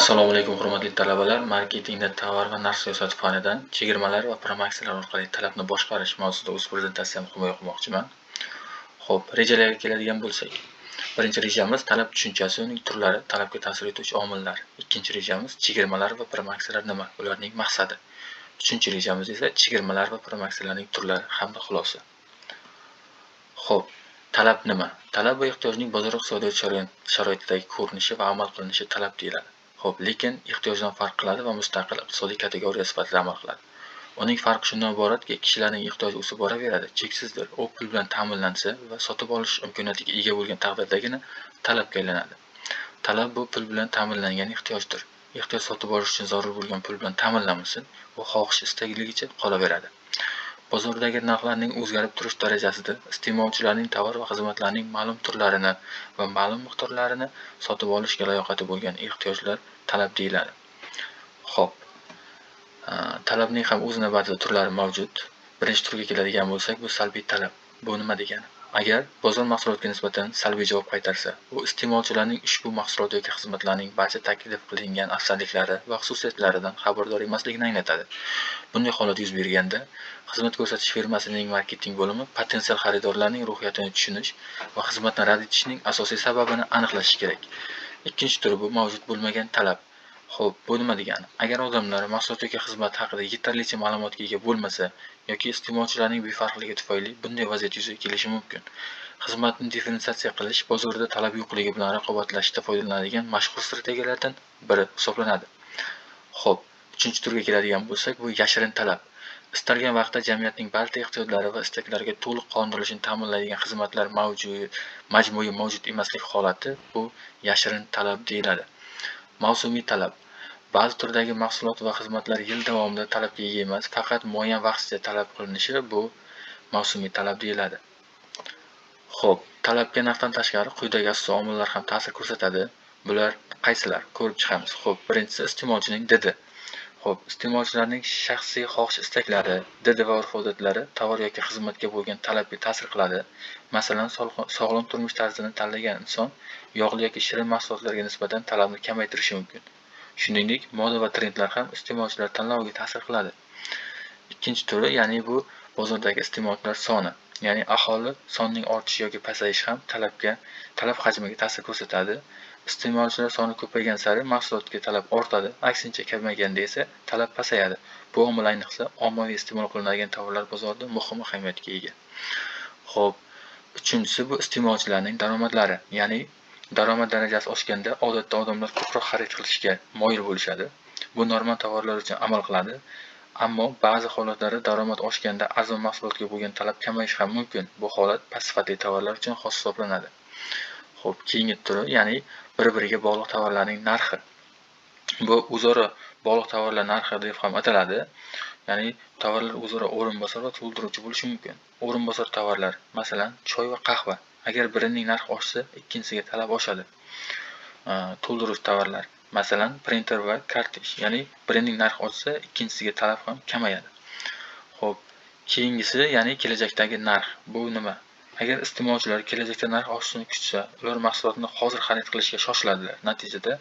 Assalomu alaykum hurmatli talabalar. Marketingda tovar va narx siyosati fanidan chegirmalar va promotsiyalar orqali talabni boshqarish mavzusida o'z prezentatsiyamni himoya qilmoqchiman. Xo'p, rejalarga keladigan bo'lsak, birinchi rejamiz talab tushunchasi, uning turlari, talabga ta'sir etuvchi omillar. Ikkinchi rejamiz chegirmalar va promotsiyalar nima, ularning maqsadi. Uchinchi rejamiz esa chegirmalar va promotsiyalarning turlari hamda xulosa. Xo'p, talab nima? Talab va ehtiyojning bozor iqtisodiyot sharoitidagi ko'rinishi va amal qilinishi talab deyiladi. Xo'p, lekin ehtiyojdan farq qiladi va mustaqil iqtisodiy kategoriya sifatida amal qiladi. Uning farqi shundan iboratki, kishilarning ehtiyoji o'sib boraveradi, cheksizdir. U pul bilan ta'minlansa va sotib olish imkoniyatiga ega bo'lgan taqdirdagina talabga aylanadi. Talab bu pul bilan ta'minlangan ehtiyojdir. Ehtiyoj sotib olish uchun zarur bo'lgan pul bilan ta'minlanmasin, u xohish istagiligcha qolaveradi. Bozordagi narxlarning o'zgarib turish darajasida iste'molchilarning tovar va xizmatlarning ma'lum turlarini va ma'lum miqdorlarini sotib olishga layoqati bo'lgan ehtiyojlar talab deyiladi. Xo'p, talabning ham o'z navbatida turlari mavjud. Birinchi turga keladigan bo'lsak, bu salbiy talab. Bu nima degani? Agar bozor mahsulotga nisbatan salbiy javob qaytarsa, u iste'molchilarning ushbu mahsulot yoki xizmatlarning barcha taklif qilingan afzalliklari va xususiyatlaridan xabardor emasligini anglatadi. Bunday holat yuz berganda, xizmat ko'rsatish firmasining marketing bo'limi potensial xaridorlarning ruhiyatini tushunish va xizmatni rad etishning asosiy sababini aniqlashi kerak. Ikkinchi turi bu mavjud bo'lmagan talab. Xo'p, bu nima degani? Agar odamlar mahsulot yoki xizmat haqida yetarlicha ma'lumotga ega bo'lmasa yoki iste'molchilarning befarqligi tufayli bunday vaziyat yuzaga kelishi mumkin. Xizmatni diferensiatsiya qilish bozorda talab yo'qligi bilan raqobatlashishda foydalaniladigan mashhur strategiyalardan biri hisoblanadi. Xo'p, uchinchi turga keladigan bo'lsak, bu yashirin talab. Istalgan vaqtda jamiyatning barcha ehtiyojlari va istaklariga to'liq qondirilishini ta'minlaydigan xizmatlar majmui mavjud emaslik holati bu yashirin talab deyiladi. Mavsumiy talab. Ba'zi turdagi mahsulot va xizmatlar yil davomida talabga ega emas, faqat muayyan vaqtgacha talab qilinishi bu mavsumiy talab deyiladi. Xo'p, talabga naftan tashqari quyidagi asosiy omillar ham ta'sir ko'rsatadi. Bular qaysilar? Ko'rib chiqamiz. Xo'p, birinchisi iste'molchining didi. Xo'p, iste'molchilarning shaxsiy xohish-istaklari, didi va urf-odatlari tovar yoki xizmatga bo'lgan talabga ta'sir qiladi. Masalan, sog'lom turmush tarzini tanlagan inson yog'li yoki shirin mahsulotlarga nisbatan talabni kamaytirishi mumkin. Shuningdek, moda va trendlar ham iste'molchilar tanloviga ta'sir qiladi. Ikkinchi turi, ya'ni bu bozordagi iste'molchilar soni, ya'ni aholi sonining ortishi yoki pasayishi ham talab hajmiga ta'sir ko'rsatadi. Iste'molchilar soni ko'paygan sari mahsulotga talab ortadi, aksincha kamayganda esa talab pasayadi. Bu omil ayniqsa ommaviy iste'mol qilinadigan tovarlar bozorida muhim ahamiyatga ega. Xo'p, uchinchisi bu iste'molchilarning daromadlari, ya'ni daromad darajasi oshganda odatda odamlar ko'proq xarid qilishga moyil bo'lishadi. Bu normal tovarlar uchun amal qiladi. Ammo ba'zi holatlarda daromad oshganda arzon mahsulotga bo'lgan talab kamayishi ham mumkin. Bu holat past sifatli tovarlar uchun xos hisoblanadi. Xo'p, keyingi turi, ya'ni bir-biriga bog'liq tovarlarning narxi. Bu o'zaro bog'liq tovarlar narxi deb ham ataladi. Ya'ni tovarlar o'zaro o'rinbosar va to'ldiruvchi bo'lishi mumkin. O'rinbosar tovarlar, masalan, choy va qahva. Agar birining narxi oshsa, ikkinchisiga talab oshadi. To'ldiruvchi tovarlar, masalan, printer va kartej, ya'ni birining narxi oshsa, ikkinchisiga talab ham kamayadi. Xo'p, keyingisi, ya'ni kelajakdagi narx. Bu nima? Agar iste'molchilar kelajakda narx oshishini kutsa, ular mahsulotni hozir xarid qilishga shoshiladilar. Natijada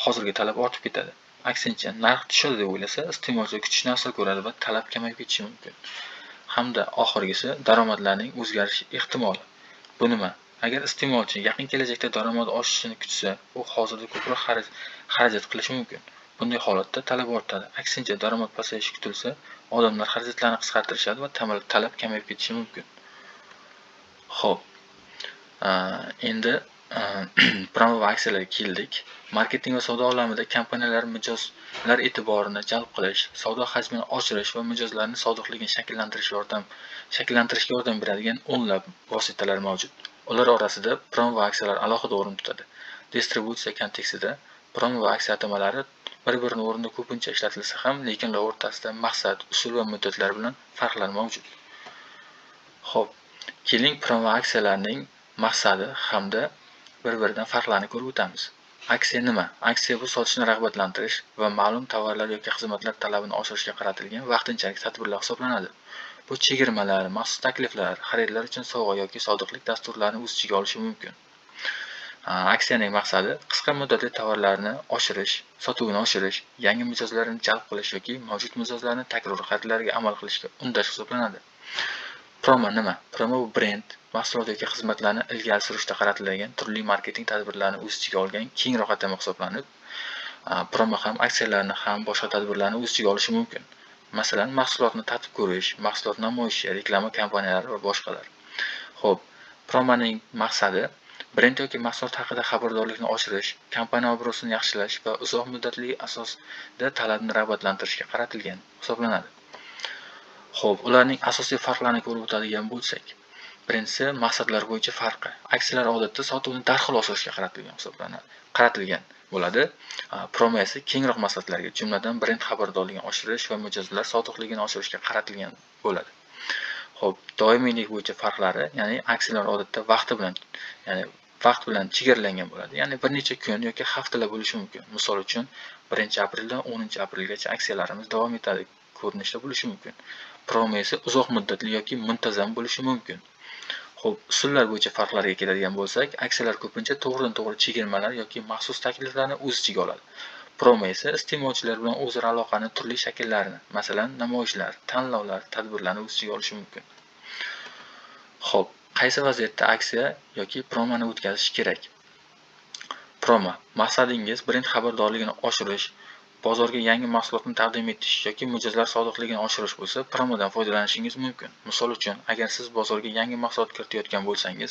hozirgi talab ortib ketadi. Aksincha, narx tushadi deb o'ylasa, iste'molchi kutishni afzal ko'radi va talab kamayib ketishi mumkin. Hamda oxirgisi daromadlarning o'zgarishi ehtimoli. Bu nima? Agar iste'molchi yaqin kelajakda daromad oshishini kutsa, u hozirda ko'proq xarajat qilishi mumkin. Bunday holatda talab ortadi. Aksincha, daromad pasayishi kutilsa, odamlar xarajatlarni qisqartirishadi va talab kamayib ketishi mumkin. Xo'p, endi promo va aksiyalarga keldik. Marketing va savdo olamida kompaniyalar mijozlar e'tiborini jalb qilish, savdo hajmini oshirish va mijozlarning sodiqligini shakllantirishga yordam beradigan o'nlab vositalar mavjud. Ular orasida promo va aksiyalar alohida o'rin tutadi. Distributsiya kontekstida promo va aksiya atamalari bir-birini o'rnida ko'pincha ishlatilsa ham, lekin ular o'rtasida maqsad, usul va muddatlar bilan farqlar mavjud. Xo'p, keling promo va aksiyalarning maqsadi hamda bir-biridan farqlarini ko'rib o'tamiz. Aksiya nima? Aksiya bu sotishni rag'batlantirish va ma'lum tovarlar yoki xizmatlar talabini oshirishga qaratilgan vaqtinchalik tadbirlar hisoblanadi. Bu chegirmalar, maxsus takliflar, xaridlar uchun sovg'a yoki sodiqlik dasturlarini o'z ichiga olishi mumkin. Aksiyaning maqsadi qisqa muddatli tovarlarni oshirish, sotuvini oshirish, yangi mijozlarni jalb qilish yoki mavjud mijozlarni takroriy xaridlarga amal qilishga undash hisoblanadi. Promo nima? Promo bu brend, mahsulot yoki xizmatlarni ilgari surishda qaratilgan turli marketing tadbirlarini o'z ichiga olgan kengroq atama hisoblanib, promo ham aksiyalarni ham boshqa tadbirlarni o'z ichiga olishi mumkin. Masalan, mahsulotni tatib ko'rish, mahsulot namoyishi, reklama kampaniyalari va boshqalar. Xo'p, promoning maqsadi brend yoki mahsulot haqida xabardorlikni oshirish, kompaniya obro'sini yaxshilash va uzoq muddatli asosda talabni rag'batlantirishga qaratilgan hisoblanadi. Xo'p, ularning asosiy farqlarini ko'rib o'tadigan bo'lsak, birinchisi maqsadlar bo'yicha farqi. Aksiyalar odatda sotuvni darhol oshirishga qaratilgan bo'ladi. Promo esa kengroq maqsadlarga, jumladan brend xabardorligini oshirish va mijozlar sodiqligini oshirishga qaratilgan bo'ladi. Xo'p, doimiylik bo'yicha farqlari, ya'ni aksiyalar odatda vaqt bilan chegaralangan bo'ladi. Ya'ni bir necha kun yoki haftalar bo'lishi mumkin. Misol uchun, 1-apreldan 10-aprelgacha aksiyalarimiz davom etadi ko'rinishda bo'lishi mumkin. Promo esa uzoq muddatli yoki muntazam bo'lishi mumkin. Xo'p, usullar bo'yicha farqlarga keladigan bo'lsak, aksiyalar ko'pincha to'g'ridan-to'g'ri chegirmalar yoki maxsus takliflarni o'z ichiga oladi. Promo esa iste'molchilar bilan o'zaro aloqaning turli shakllarini, masalan, namoyishlar, tanlovlar, tadbirlarni o'z ichiga olishi mumkin. Xo'p, qaysi vaziyatda aksiya yoki promoni o'tkazish kerak? Promo maqsadingiz brend xabardorligini oshirish, bozorga yangi mahsulotni taqdim etish yoki mijozlar sodiqligini oshirish bo'lsa, promodan foydalanishingiz mumkin. Misol uchun, agar siz bozorga yangi mahsulot kiritayotgan bo'lsangiz,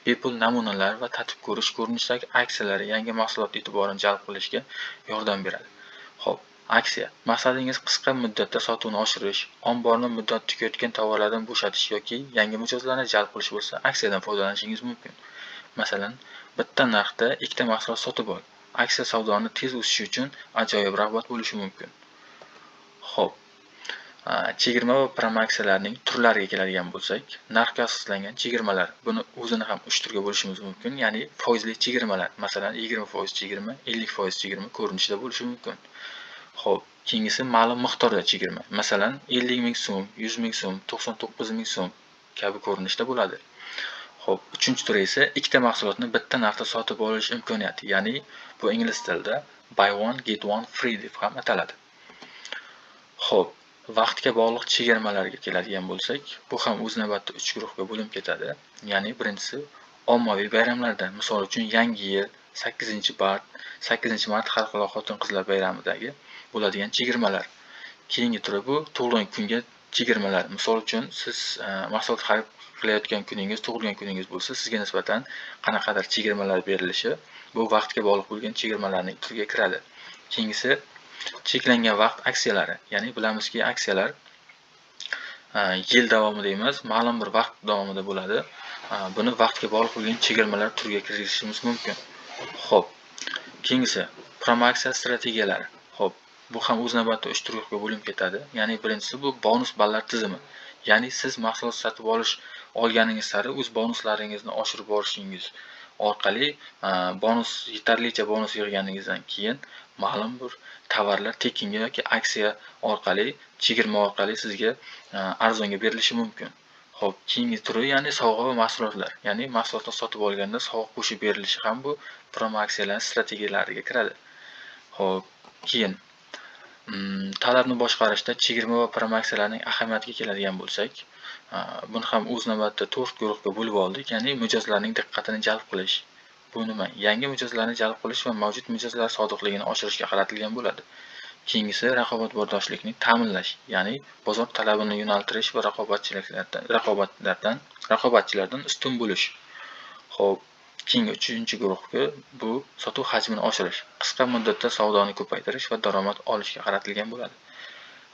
bepul namunalar va tatib ko'rish ko'rinishidagi aksiyalar yangi mahsulot e'tiborini jalb qilishga yordam beradi. Xo'p, aksiya maqsadingiz qisqa muddatda sotuvni oshirish, omborni muddat tugayotgan tovarlardan bo'shatish yoki yangi mijozlarni jalb qilish bo'lsa, aksiyadan foydalanishingiz mumkin. Masalan, bitta narxda ikkita mahsulot sotib ol. Aksiya savdoni tez o'sishi uchun ajoyib rag'bat bo'lishi mumkin. Xo'p, chegirma va promo aksiyalarning turlariga keladigan bo'lsak, narxga asoslangan chegirmalar. Buni o'zini ham 3 turga bo'lishimiz mumkin, ya'ni foizli chegirmalar, masalan 20% chegirma, 50% chegirma ko'rinishida bo'lishi mumkin. Xo'p, keyingisi ma'lum miqdorda chegirma, masalan 50 ming so'm, 100 ming so'm, 99 ming so'm kabi ko'rinishda bo'ladi. Xo'p, uchinchi turi esa ikkita mahsulotni bitta narxda sotib olish imkoniyati, ya'ni bu ingliz tilida buy one get one free deb ham ataladi. Xo'p, vaqtga bog'liq chegirmalarga keladigan bo'lsak, bu ham o'z navbatida 3 guruhga bo'linib ketadi. Ya'ni birinchisi ommaviy bayramlarda, misol uchun Yangi yil, 8-mart xalqaro xotin-qizlar bayramidagi bo'ladigan chegirmalar. Keyingi turi bu tug'ilgan kunga chegirmalar. Misol uchun, siz mahsulot xarid qilayotgan kuningiz, tug'ilgan kuningiz bo'lsa, sizga nisbatan qanaqadir chegirmalar berilishi, bu vaqtga bog'liq bo'lgan chegirmalarning turiga kiradi. Keyingisi cheklangan vaqt aksiyalari. Ya'ni bilamizki, aksiyalar yil davomida emas, ma'lum bir vaqt davomida bo'ladi. Buni vaqtga bog'liq bo'lgan chegirmalar turiga kiritishimiz mumkin. Xo'p, keyingisi promo aksiya strategiyalari. Xo'p, bu ham o'z navbatida 3 turga bo'linib ketadi. Ya'ni birinchisi bu bonus ballar tizimi. Ya'ni siz mahsulot sotib olganingiz sari o'z bonuslaringizni oshirib borishingiz orqali yetarlicha bonus yig'ganingizdan keyin ma'lum bir tovarlar tekinga yoki aksiya orqali, chegirma orqali sizga arzonga berilishi mumkin. Xo'p, keyingi turi, ya'ni sovg'a va mahsulotlar. Ya'ni mahsulotni sotib olganda sovg'a qo'shib berilishi ham bu promo aksiyalar strategiyalariga kiradi. Xo'p, keyin talabni boshqarishda chegirma va promo aksiyalarning ahamiyatiga keladigan bo'lsak, buni ham o'z navbatida 4 guruhga bo'lib oldik. Ya'ni mijozlarning diqqatini jalb qilish. Bu nima? Yangi mijozlarni jalb qilish va mavjud mijozlar sodiqligini oshirishga qaratilgan bo'ladi. Keyingisi raqobatbardoshlikni ta'minlash, ya'ni bozor talabini yo'naltirish va raqobatchilardan ustun bo'lish. Xo'p, keyingi 3-guruhga bu sotuv hajmini oshirish, qisqa muddatda savdoni ko'paytirish va daromad olishga qaratilgan bo'ladi.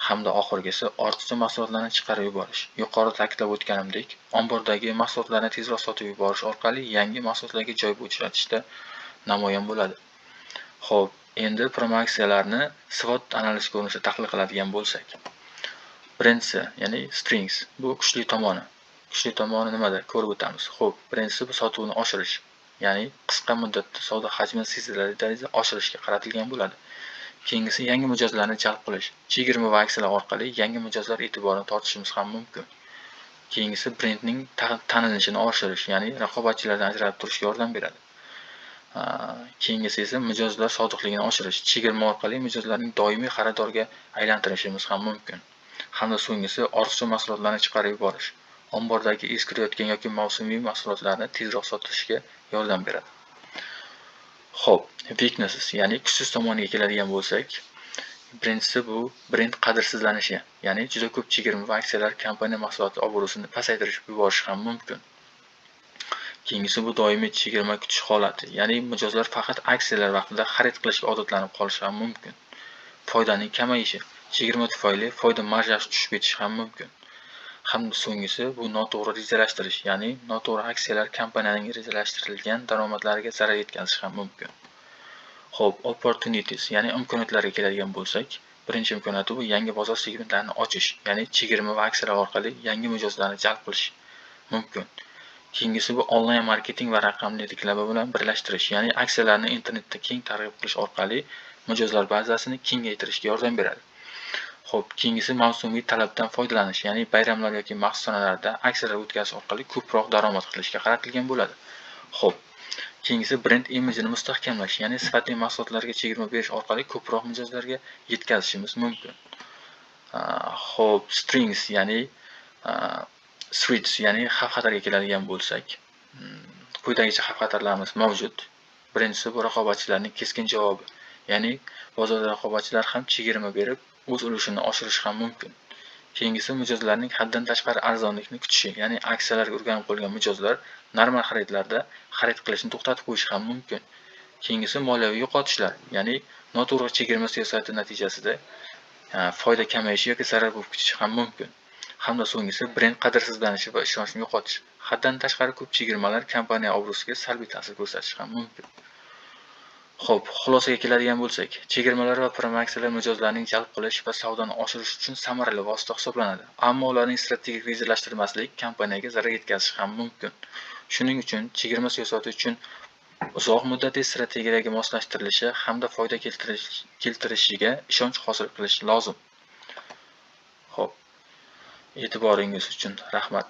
Hamda oxirgisi ortiqcha mahsulotlarni chiqarib yuborish. Yuqorida ta'kidlab o'tganimdek, ombordagi mahsulotlarni tezroq sotib yuborish orqali yangi mahsulotlarga joy bo'shatishda namoyon bo'ladi. Xo'p, endi promo aksiyalarni SWOT analiz ko'rinishida tahlil qiladigan bo'lsak. Birinchisi, ya'ni strengths, bu kuchli tomoni. Kuchli tomoni nimada ko'rib o'tamiz. Xo'p, birinchisi bu sotuvni oshirish, ya'ni qisqa muddatda savdo hajmini sezilarli darajada oshirishga qaratilgan bo'ladi. Keyingisi yangi mijozlarni jalb qilish. Chegirma va aksiyalar orqali yangi mijozlar e'tiborini tortishimiz ham mumkin. Keyingisi brendning tanilishini oshirish, ya'ni raqobatchilardan ajralib turishga yordam beradi. Keyingisi esa mijozlar sodiqligini oshirish. Chegirma orqali mijozlarning doimiy xaridorga aylantirishimiz ham mumkin. Hamda so'nggisi ortiqcha mahsulotlarni chiqarib yuborish. Ombordagi eskirayotgan yoki mavsumiy mahsulotlarni tezroq sotishga yordam beradi. Xo'p, weaknesses, ya'ni kuchsiz tomoniga keladigan bo'lsak, birinchisi bu brend qadrsizlanishi, ya'ni juda ko'p chegirma va aksiyalar kompaniya mahsuloti obro'sini pasaytirib yuborishi ham mumkin. Keyingisi bu doimiy chegirma kutish holati, ya'ni mijozlar faqat aksiyalar vaqtida xarid qilishga odatlanib qolishi ham mumkin. Foydaning kamayishi, chegirma tufayli foyda marjasi tushib ketishi ham mumkin. Hamda so'nggisi bu noto'g'ri rejalashtirish, ya'ni noto'g'ri aksiyalar kompaniyaning rejalashtirilgan daromadlariga zarar yetkazishi ham mumkin. Xo'p, opportunities, ya'ni imkoniyatlarga keladigan bo'lsak, birinchi imkoniyati bu yangi bozor segmentlarini ochish, ya'ni chegirma va aksiyalar orqali yangi mijozlarni jalb qilish mumkin. Keyingisi bu onlayn marketing va raqamli reklama bilan birlashtirish, ya'ni aksiyalarni internetda keng targ'ib qilish orqali mijozlar bazasini kengaytirishga yordam beradi. Xo'p, keyingisi mavsumiy talabdan foydalanish, ya'ni bayramlar yoki maxsus sanalarda aksiyalar o'tkazish orqali ko'proq daromad qilishga qaratilgan bo'ladi. Xo'p, keyingisi brend imijini mustahkamlash, ya'ni sifatli mahsulotlarga chegirma berish orqali ko'proq mijozlarga yetkazishimiz mumkin. Xo'p, strings, ya'ni threats, ya'ni xavf-xatarga keladigan bo'lsak, quyidagicha xavf-xatarlarimiz mavjud. Birinchisi bu raqobatchilarning keskin javobi, ya'ni bozorda raqobatchilar ham chegirma berib, o'z ulushini oshirishi ham mumkin. Keyingisi mijozlarning haddan tashqari arzonlikni kutishi, ya'ni aksiyalarga o'rganib qolgan mijozlar normal xaridlarda xarid qilishni to'xtatib qo'yishi ham mumkin. Keyingisi moliyaviy yo'qotishlar, ya'ni noto'g'ri chegirma siyosati natijasida foyda kamayishi yoki zarar bo'lib ketishi ham mumkin. Hamda so'nggisi brend qadrsizlanishi va ishonchni yo'qotish. Haddan tashqari ko'p chegirmalar kompaniya obro'siga salbiy ta'sir ko'rsatishi ham mumkin. Xo'p, xulosaga keladigan bo'lsak, chegirmalar va promotsiyalar mijozlarning jalb qilish va savdoni oshirish uchun samarali vosita hisoblanadi. Ammo ularning strategik rejalashtirmaslik kompaniyaga zarar yetkazishi ham mumkin. Shuning uchun chegirma siyosati uchun uzoq muddatli strategiyaga moslashtirilishi hamda foyda keltirishiga ishonch hosil qilish lozim. Xo'p, e'tiboringiz uchun rahmat.